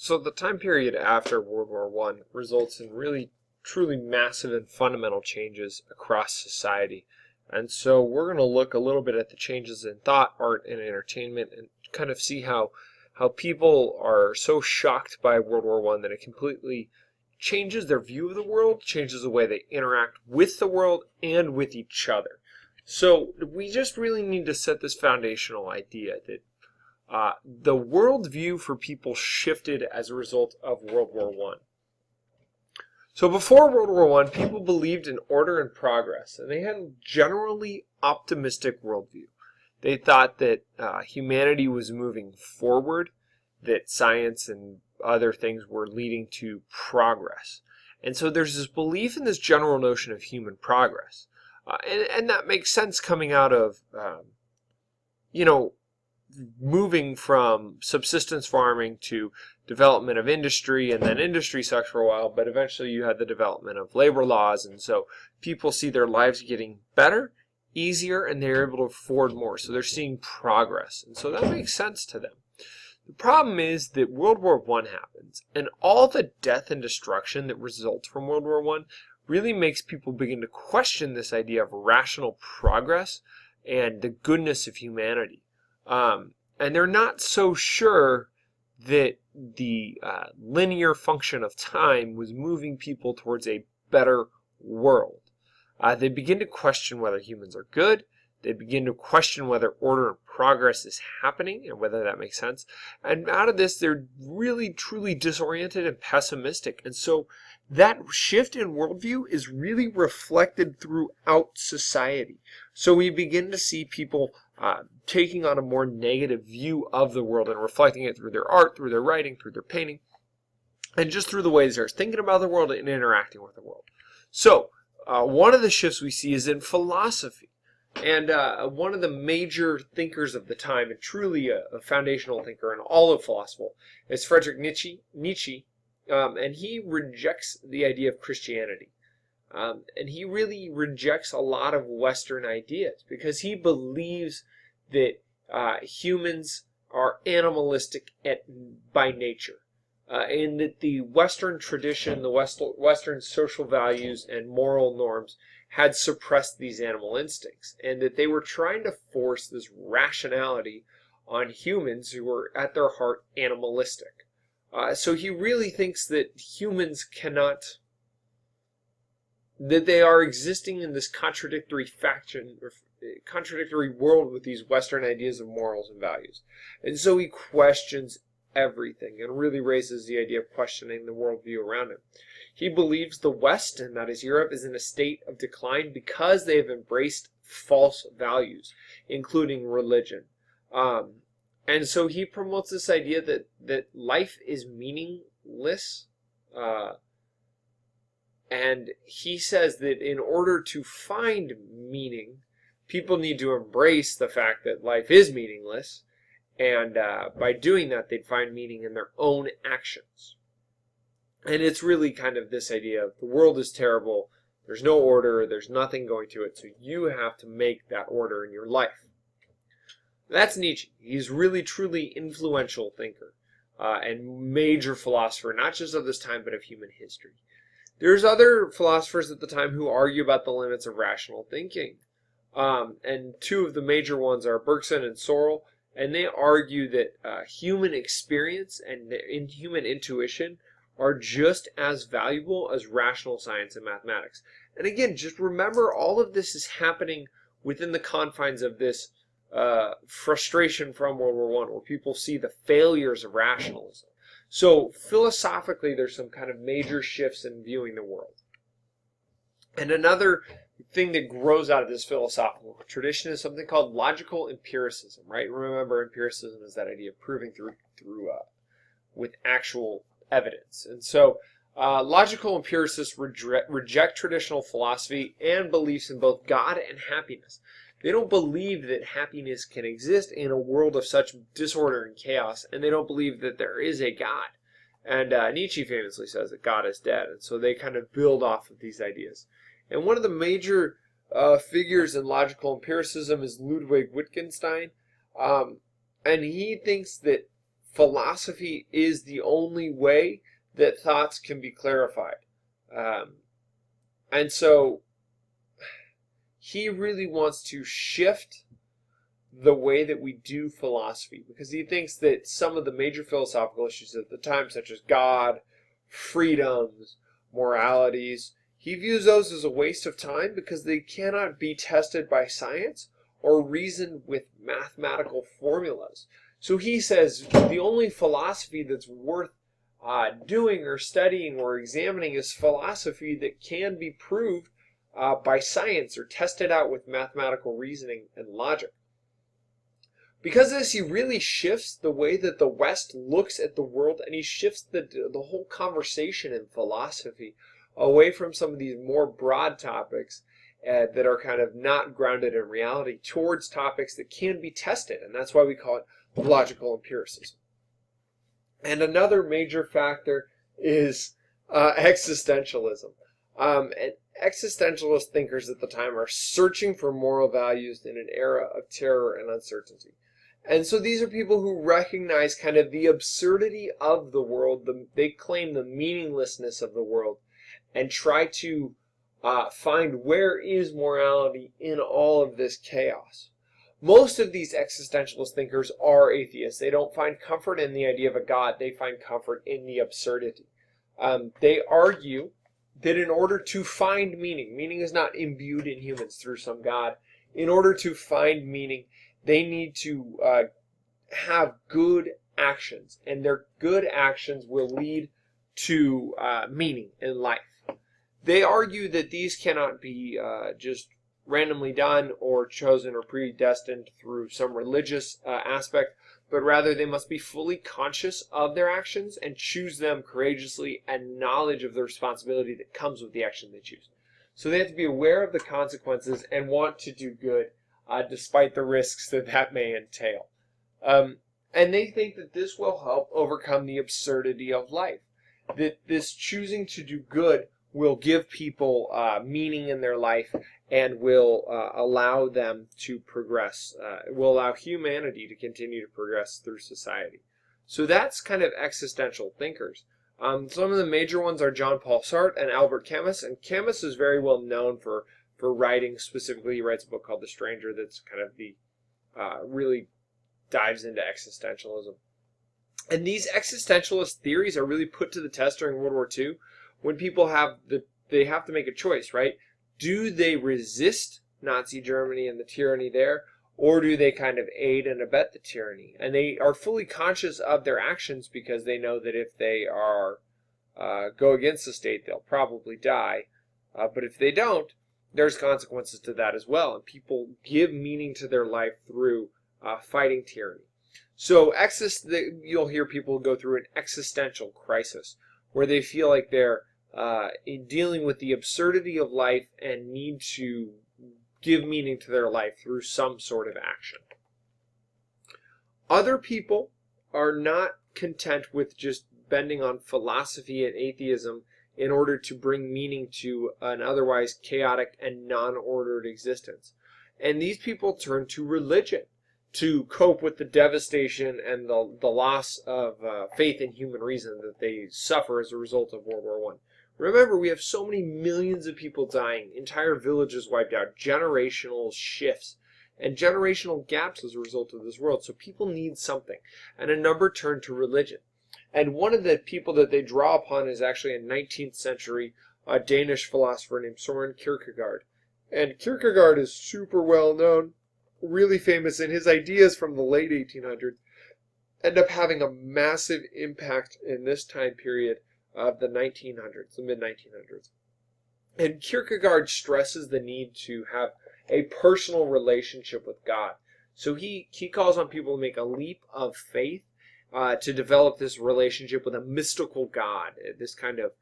So the time period after World War I results in really truly massive and fundamental changes across society. And so we're going to look a little bit at the changes in thought, art, and entertainment and kind of see how people are so shocked by World War I that it completely changes their view of the world, changes the way they interact with the world and with each other. So we just really need to set this foundational idea that the worldview for people shifted as a result of World War I. So before World War I, people believed in order and progress, and they had a generally optimistic worldview. They thought that humanity was moving forward, that science and other things were leading to progress. And so there's this belief in this general notion of human progress. And that makes sense coming out of, moving from subsistence farming to development of industry, and then industry sucks for a while, but eventually you had the development of labor laws, and so people see their lives getting better, easier, and they're able to afford more, so they're seeing progress, and so that makes sense to them. The problem is that World War I happens, and all the death and destruction that results from World War I really makes people begin to question this idea of rational progress and the goodness of humanity. And they're not so sure that the linear function of time was moving people towards a better world. They begin to question whether humans are good. They begin to question whether order and progress is happening and whether that makes sense. And out of this, they're really, truly disoriented and pessimistic. And so that shift in worldview is really reflected throughout society. So we begin to see people taking on a more negative view of the world and reflecting it through their art, through their writing, through their painting, and just through the ways they're thinking about the world and interacting with the world. So one of the shifts we see is in philosophy. And one of the major thinkers of the time, and truly a foundational thinker in all of philosophy, is Friedrich Nietzsche, and he rejects the idea of Christianity. And he really rejects a lot of Western ideas because he believes that humans are animalistic by nature. And that the Western tradition, the Western social values and moral norms had suppressed these animal instincts, and that they were trying to force this rationality on humans who were at their heart animalistic. So he really thinks that humans cannot, that they are existing in this contradictory world with these Western ideas of morals and values. And so he questions everything and really raises the idea of questioning the worldview around him. He believes the West, and that is Europe, is in a state of decline because they have embraced false values, including religion. And so he promotes this idea that life is meaningless. And he says that in order to find meaning, people need to embrace the fact that life is meaningless. And by doing that, they'd find meaning in their own actions. And it's really kind of this idea of the world is terrible, there's no order, there's nothing going to it, so you have to make that order in your life. That's Nietzsche. He's really, truly influential thinker and major philosopher, not just of this time, but of human history. There's other philosophers at the time who argue about the limits of rational thinking. And two of the major ones are Bergson and Searle. And they argue that human experience and human intuition are just as valuable as rational science and mathematics. And again, just remember all of this is happening within the confines of this frustration from World War I, where people see the failures of rationalism. So philosophically, there's some kind of major shifts in viewing the world. And another thing that grows out of this philosophical tradition is something called logical empiricism, right? Remember, empiricism is that idea of proving through with actual evidence. And so logical empiricists reject traditional philosophy and beliefs in both God and happiness. They don't believe that happiness can exist in a world of such disorder and chaos, and they don't believe that there is a God. And Nietzsche famously says that God is dead, and so they kind of build off of these ideas. And one of the major figures in logical empiricism is Ludwig Wittgenstein, and he thinks that philosophy is the only way that thoughts can be clarified. And so he really wants to shift the way that we do philosophy, because he thinks that some of the major philosophical issues at the time, such as God, freedoms, moralities, he views those as a waste of time because they cannot be tested by science or reasoned with mathematical formulas. So he says the only philosophy that's worth doing or studying or examining is philosophy that can be proved by science or tested out with mathematical reasoning and logic. Because of this, he really shifts the way that the West looks at the world, and he shifts the whole conversation in philosophy away from some of these more broad topics that are kind of not grounded in reality towards topics that can be tested, and that's why we call it logical empiricism. And another major factor is existentialism. And existentialist thinkers at the time are searching for moral values in an era of terror and uncertainty. And so these are people who recognize kind of the absurdity of the world. They claim the meaninglessness of the world and try to find where is morality in all of this chaos. Most of these existentialist thinkers are atheists. They don't find comfort in the idea of a God. They find comfort in the absurdity. They argue that in order to find meaning, meaning is not imbued in humans through some God. In order to find meaning, they need to have good actions, and their good actions will lead to meaning in life. They argue that these cannot be just randomly done or chosen or predestined through some religious aspect, but rather they must be fully conscious of their actions and choose them courageously, and knowledge of the responsibility that comes with the action they choose. So they have to be aware of the consequences and want to do good, despite the risks that may entail. And they think that this will help overcome the absurdity of life. That this choosing to do good will give people meaning in their life and will allow them to progress. It will allow humanity to continue to progress through society. So that's kind of existential thinkers. Some of the major ones are Jean-Paul Sartre and Albert Camus. And Camus is very well known for writing. Specifically, he writes a book called The Stranger that's kind of the really dives into existentialism. And these existentialist theories are really put to the test during World War II, when people they have to make a choice, right? Do they resist Nazi Germany and the tyranny there, or do they kind of aid and abet the tyranny? And they are fully conscious of their actions because they know that if they are go against the state, they'll probably die. But if they don't, there's consequences to that as well. And people give meaning to their life through fighting tyranny. So you'll hear people go through an existential crisis where they feel like they're in dealing with the absurdity of life and need to give meaning to their life through some sort of action. Other people are not content with just bending on philosophy and atheism in order to bring meaning to an otherwise chaotic and non-ordered existence. And these people turn to religion to cope with the devastation and the loss of faith in human reason that they suffer as a result of World War I. Remember, we have so many millions of people dying, entire villages wiped out, generational shifts, and generational gaps as a result of this world. So people need something, and a number turn to religion. And one of the people that they draw upon is actually a 19th century Danish philosopher named Søren Kierkegaard. And Kierkegaard is super well known, really famous, and his ideas from the late 1800s end up having a massive impact in this time period of the 1900s, the mid-1900s. And Kierkegaard stresses the need to have a personal relationship with God. So he calls on people to make a leap of faith to develop this relationship with a mystical God. This kind of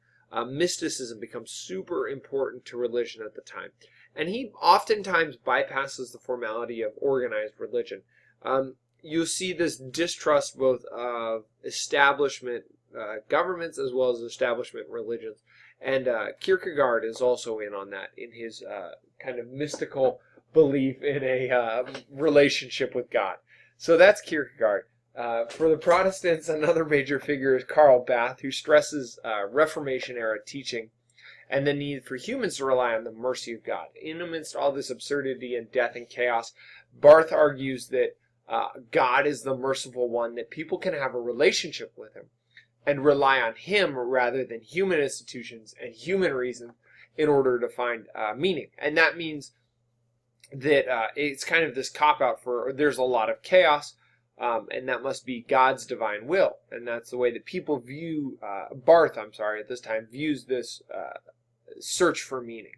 mysticism becomes super important to religion at the time. And he oftentimes bypasses the formality of organized religion. You'll see this distrust both of establishment governments as well as establishment religions. And Kierkegaard is also in on that in his kind of mystical belief in a relationship with God. So that's Kierkegaard. For the Protestants, another major figure is Karl Barth, who stresses Reformation-era teaching and the need for humans to rely on the mercy of God. In amidst all this absurdity and death and chaos, Barth argues that God is the merciful one, that people can have a relationship with him and rely on him rather than human institutions and human reason in order to find meaning. And that means that it's kind of this cop-out for there's a lot of chaos, and that must be God's divine will. And that's the way that people view, Barth, at this time, views this search for meaning.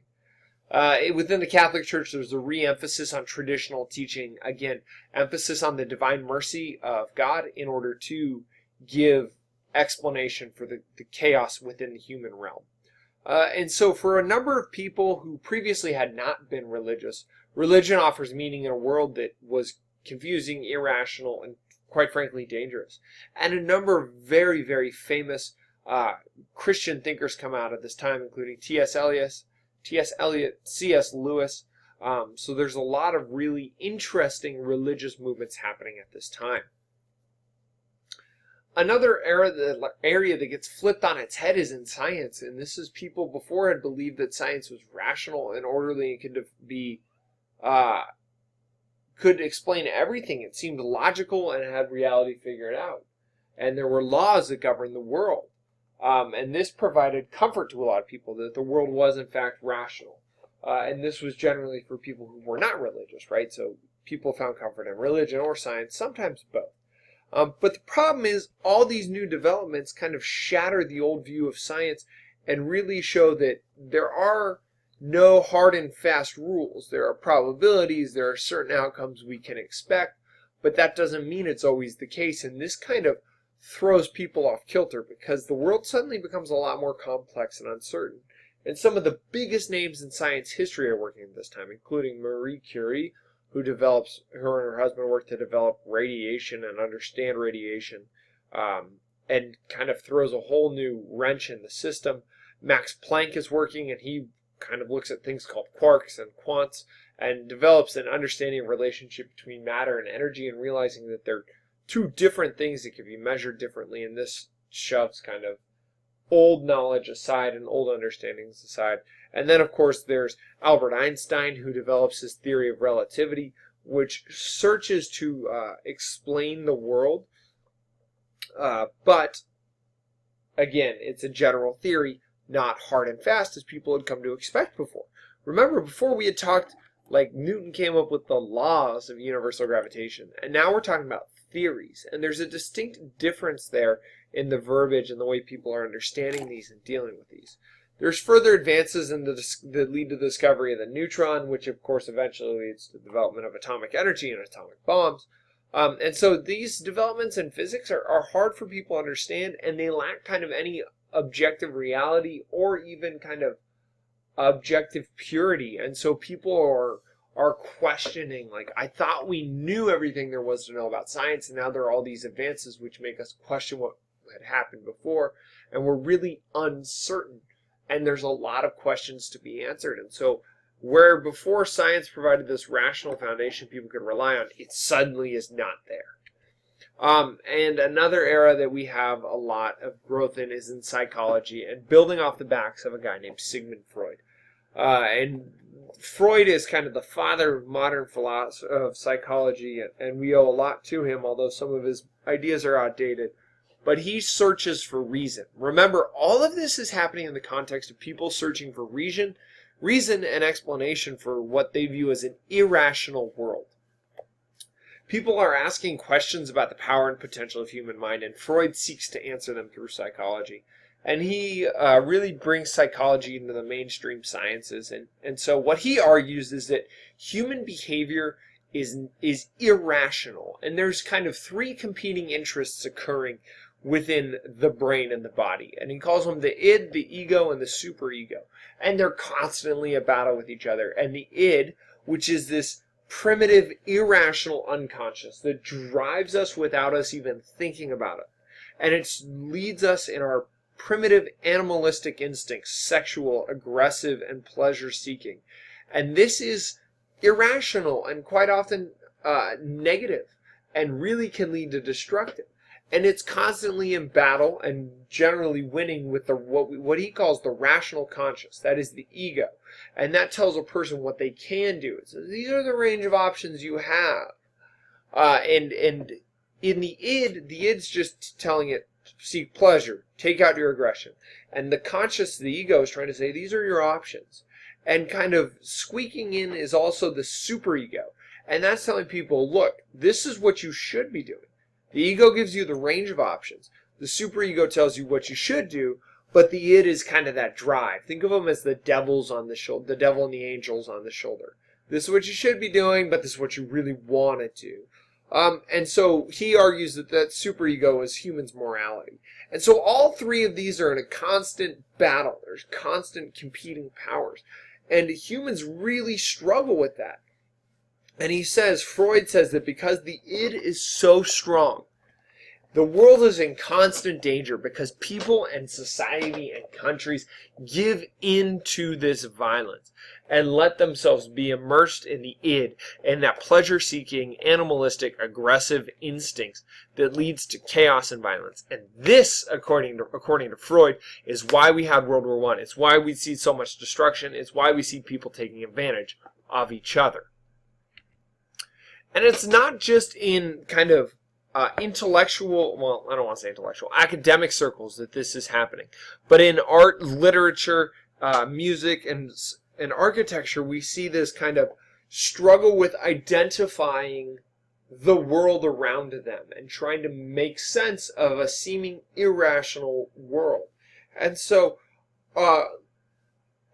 Within the Catholic Church, there's a re-emphasis on traditional teaching. Again, emphasis on the divine mercy of God in order to give explanation for the chaos within the human realm. And so for a number of people who previously had not been religious, religion offers meaning in a world that was confusing, irrational, and quite frankly dangerous. And a number of very, very famous Christian thinkers come out of this time, including T.S. Eliot, C.S. Lewis. So there's a lot of really interesting religious movements happening at this time. Another area that gets flipped on its head is in science, and this is people before had believed that science was rational and orderly and could explain everything. It seemed logical and had reality figured out, and there were laws that governed the world. And this provided comfort to a lot of people that the world was in fact rational. And this was generally for people who were not religious, right? So people found comfort in religion or science, sometimes both. But the problem is all these new developments kind of shatter the old view of science and really show that there are no hard and fast rules. There are probabilities, there are certain outcomes we can expect, but that doesn't mean it's always the case. And this kind of throws people off kilter because the world suddenly becomes a lot more complex and uncertain. And some of the biggest names in science history are working at this time, including Marie Curie, her and her husband worked to develop radiation and understand radiation, and kind of throws a whole new wrench in the system. Max Planck is working, and he kind of looks at things called quarks and quants and develops an understanding of relationship between matter and energy and realizing that they're two different things that can be measured differently, and this shoves kind of old knowledge aside and old understandings aside. And then, of course, there's Albert Einstein, who develops his theory of relativity, which searches to explain the world. But, again, it's a general theory, not hard and fast as people had come to expect before. Remember, before we had talked, like Newton came up with the laws of universal gravitation, and now we're talking about theories. And there's a distinct difference there in the verbiage and the way people are understanding these and dealing with these. There's further advances that lead to the discovery of the neutron, which of course eventually leads to the development of atomic energy and atomic bombs. And so these developments in physics are hard for people to understand, and they lack kind of any objective reality or even kind of objective purity. And so people are questioning, like, I thought we knew everything there was to know about science, and now there are all these advances which make us question what had happened before, and we're really uncertain. And there's a lot of questions to be answered. And so where before science provided this rational foundation people could rely on, it suddenly is not there. And another era that we have a lot of growth in is in psychology, and building off the backs of a guy named Sigmund Freud. And Freud is kind of the father of modern philosophy of psychology, and we owe a lot to him, although some of his ideas are outdated. But he searches for reason. Remember, all of this is happening in the context of people searching for reason and explanation for what they view as an irrational world. People are asking questions about the power and potential of human mind, and Freud seeks to answer them through psychology. And he really brings psychology into the mainstream sciences. And so what he argues is that human behavior is irrational. And there's kind of three competing interests occurring within the brain and the body. And he calls them the id, the ego, and the superego. And they're constantly at battle with each other. And the id, which is this primitive, irrational unconscious that drives us without us even thinking about it. And it leads us in our primitive animalistic instincts, sexual, aggressive, and pleasure-seeking. And this is irrational and quite often negative. and really can lead to destructive. And it's constantly in battle and generally winning with what he calls the rational conscious. That is the ego. And that tells a person what they can do. It says, these are the range of options you have. And in the id's just telling it, seek pleasure, take out your aggression. And the conscious, the ego, is trying to say, these are your options. And kind of squeaking in is also the superego. And that's telling people, look, this is what you should be doing. The ego gives you the range of options. The superego tells you what you should do, but the id is kind of that drive. Think of them as the devils on the shoulder, the devil and the angels on the shoulder. This is what you should be doing, but this is what you really want to do. And so he argues that superego is humans' morality. And so all three of these are in a constant battle. There's constant competing powers. And humans really struggle with that. And Freud says that because the id is so strong, the world is in constant danger because people and society and countries give in to this violence and let themselves be immersed in the id and that pleasure-seeking, animalistic, aggressive instincts that leads to chaos and violence. And this, according to Freud, is why we had World War I. It's why we see so much destruction. It's why we see people taking advantage of each other. And it's not just in kind of intellectual, well, I don't want to say intellectual, academic circles that this is happening. But in art, literature, music, and architecture, we see this kind of struggle with identifying the world around them and trying to make sense of a seeming irrational world. And so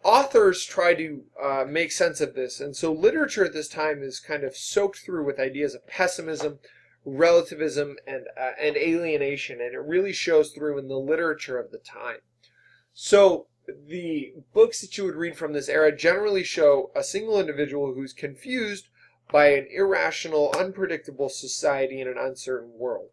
authors try to make sense of this. And so literature at this time is kind of soaked through with ideas of pessimism, relativism, and alienation, and it really shows through in the literature of the time. So the books that you would read from this era generally show a single individual who's confused by an irrational, unpredictable society in an uncertain world.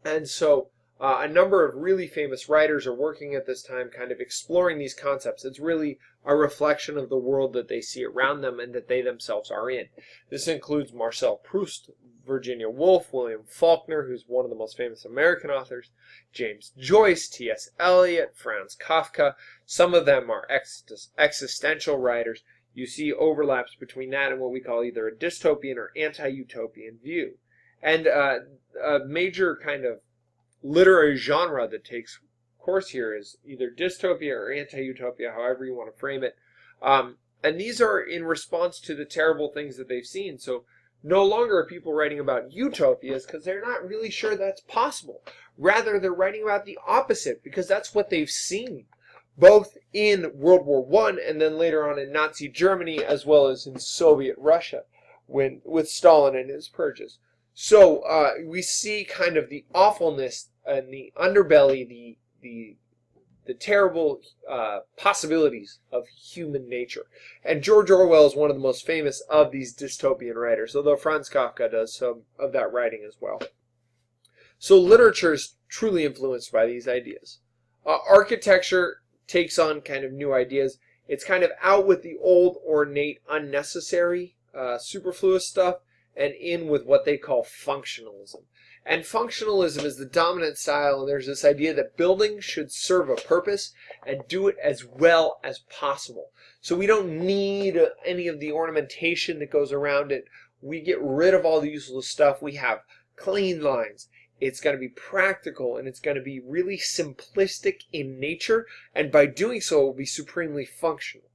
And so a number of really famous writers are working at this time kind of exploring these concepts. It's really a reflection of the world that they see around them and that they themselves are in. This includes Marcel Proust, Virginia Woolf, William Faulkner, who's one of the most famous American authors, James Joyce, T.S. Eliot, Franz Kafka. Some of them are existential writers. You see overlaps between that and what we call either a dystopian or anti-utopian view. And a major kind of literary genre that takes course here is either dystopia or anti-utopia, however you want to frame it. And these are in response to the terrible things that they've seen. So no longer are people writing about utopias because they're not really sure that's possible. Rather, they're writing about the opposite because that's what they've seen, both in World War I and then later on in Nazi Germany, as well as in Soviet Russia with Stalin and his purges. So we see kind of the awfulness and the underbelly, the terrible possibilities of human nature. And George Orwell is one of the most famous of these dystopian writers, although Franz Kafka does some of that writing as well. So literature is truly influenced by these ideas. Architecture takes on kind of new ideas. It's kind of out with the old, ornate, unnecessary, superfluous stuff, and in with what they call functionalism. And functionalism is the dominant style, and there's this idea that buildings should serve a purpose and do it as well as possible. So we don't need any of the ornamentation that goes around it. We get rid of all the useless stuff. We have clean lines. It's going to be practical, and it's going to be really simplistic in nature, and by doing so, it will be supremely functional.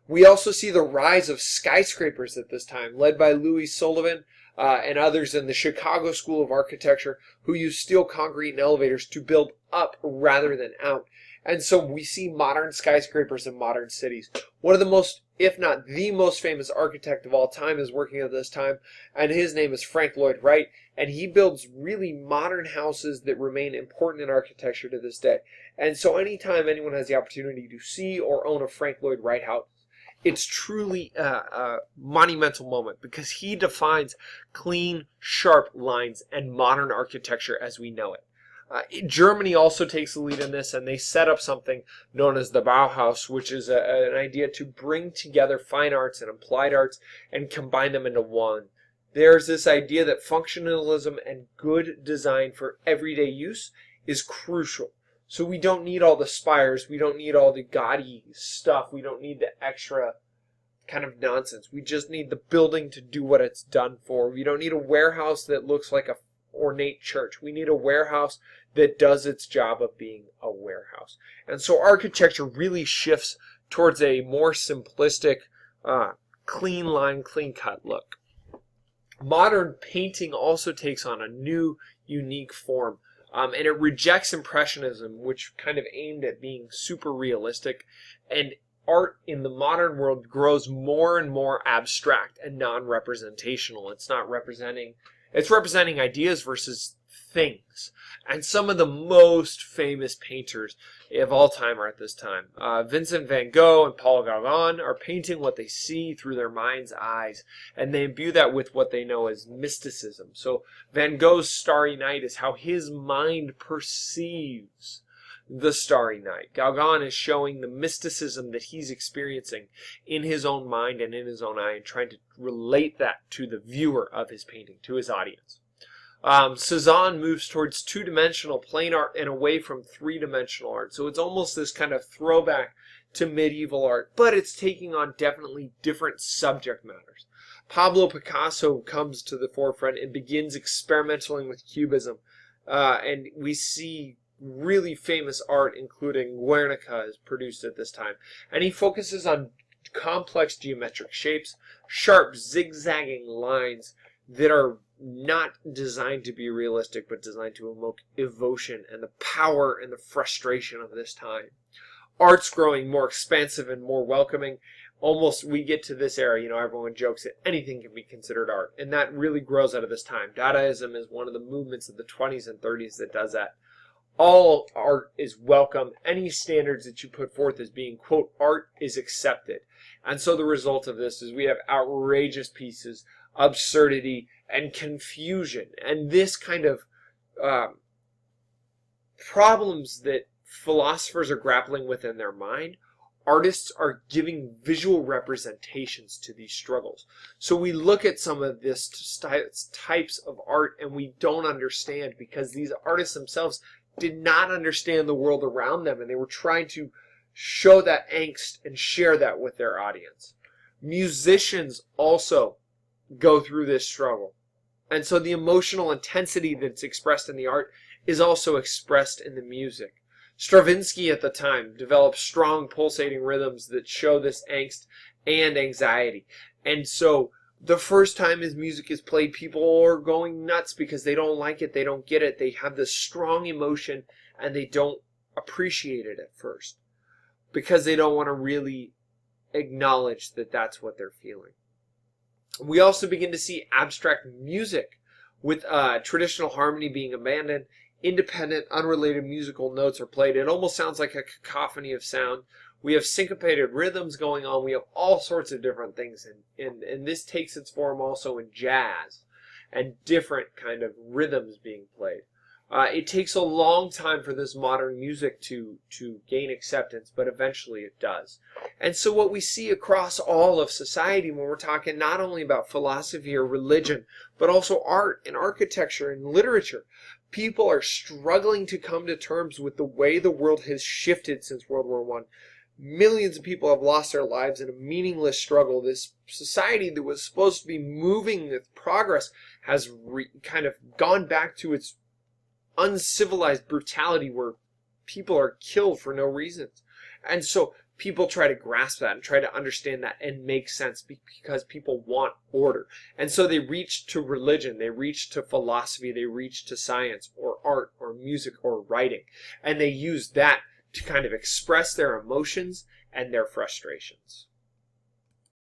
We also see the rise of skyscrapers at this time, led by Louis Sullivan and others in the Chicago School of Architecture, who use steel, concrete, and elevators to build up rather than out. And so we see modern skyscrapers in modern cities. One of the most, if not the most famous architect of all time is working at this time, and his name is Frank Lloyd Wright, and he builds really modern houses that remain important in architecture to this day. And so anytime anyone has the opportunity to see or own a Frank Lloyd Wright house, it's truly a monumental moment because he defines clean, sharp lines and modern architecture as we know it. Germany also takes the lead in this, and they set up something known as the Bauhaus, which is an idea to bring together fine arts and applied arts and combine them into one. there's this idea that functionalism and good design for everyday use is crucial. So we don't need all the spires, we don't need all the gaudy stuff, we don't need the extra kind of nonsense. We just need the building to do what it's done for. We don't need a warehouse that looks like a ornate church. We need a warehouse that does its job of being a warehouse. And so architecture really shifts towards a more simplistic, clean line, clean cut look. Modern painting also takes on a new, unique form, and it rejects Impressionism, which kind of aimed at being super realistic, and art in the modern world grows more and more abstract and non-representational. It's representing ideas versus things. And some of the most famous painters of all time are at this time. Vincent van Gogh and Paul Gauguin are painting what they see through their mind's eyes, and they imbue that with what they know as mysticism. So Van Gogh's Starry Night is how his mind perceives the starry night. Gauguin is showing the mysticism that he's experiencing in his own mind and in his own eye, and trying to relate that to the viewer of his painting, to his audience. Cezanne moves towards two-dimensional plain art and away from three-dimensional art. So it's almost this kind of throwback to medieval art, but it's taking on definitely different subject matters. Pablo Picasso comes to the forefront and begins experimenting with cubism, and we see really famous art, including Guernica, is produced at this time. And he focuses on complex geometric shapes, sharp zigzagging lines that are not designed to be realistic, but designed to evoke emotion and the power and the frustration of this time. Art's growing more expansive and more welcoming. Almost, we get to this era, everyone jokes that anything can be considered art, and that really grows out of this time. Dadaism is one of the movements of the 20s and 30s that does that. All art is welcome. Any standards that you put forth as being, quote, art is accepted. And so the result of this is we have outrageous pieces, absurdity, and confusion. And this kind of problems that philosophers are grappling with in their mind, artists are giving visual representations to these struggles. So we look at some of this types of art and we don't understand, because these artists themselves did not understand the world around them, and they were trying to show that angst and share that with their audience. Musicians also go through this struggle, and so the emotional intensity that's expressed in the art is also expressed in the music. Stravinsky at the time developed strong pulsating rhythms that show this angst and anxiety, and so the first time his music is played, people are going nuts because they don't like it, they don't get it, they have this strong emotion and they don't appreciate it at first because they don't want to really acknowledge that that's what they're feeling. We also begin to see abstract music with traditional harmony being abandoned. Independent, unrelated musical notes are played. It almost sounds like a cacophony of sound. We have syncopated rhythms going on. We have all sorts of different things. And this takes its form also in jazz and different kind of rhythms being played. It takes a long time for this modern music to gain acceptance, but eventually it does. And so what we see across all of society when we're talking not only about philosophy or religion, but also art and architecture and literature, people are struggling to come to terms with the way the world has shifted since World War I. Millions of people have lost their lives in a meaningless struggle. This society that was supposed to be moving with progress has kind of gone back to its uncivilized brutality where people are killed for no reasons. And so people try to grasp that and try to understand that and make sense, because people want order. And so they reach to religion, they reach to philosophy, they reach to science or art or music or writing. And they use that to kind of express their emotions and their frustrations.